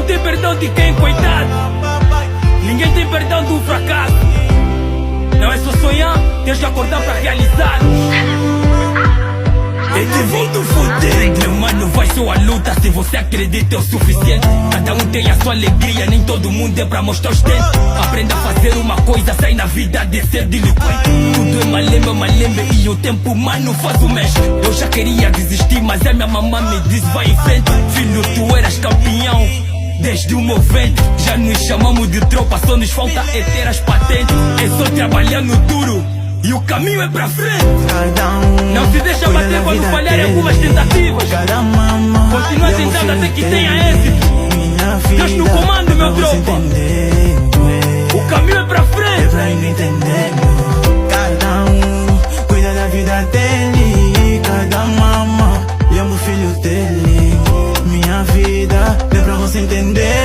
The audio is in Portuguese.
não tem perdão de quem, coitado. Ninguém tem perdão do fracasso. Não é só sonhar, tens que acordar para realizar. Eu te vou do fuder, meu mano, vai só a luta. Se você acredita é o suficiente. Cada um tem a sua alegria, nem todo mundo é pra mostrar os dentes. Aprenda a fazer uma coisa, sai na vida de ser delinquente. Tudo é malembe, e o tempo, mano, faz o mestre. Eu já queria desistir, mas a minha mamãe me disse, vai em frente. Filho, tu eras campeão desde o meu ventre. Já nos chamamos de tropa, só nos falta é ter as patentes. É só trabalhando duro e o caminho é pra frente. Não se deixa bater quando falhar em algumas tentativas. Continua tentando até que tenha êxito. Deus no comando, meu tropa. O caminho é pra frente. Cada um cuida da vida dele. Cada mama ama o filho dele. Minha vida é pra você entender.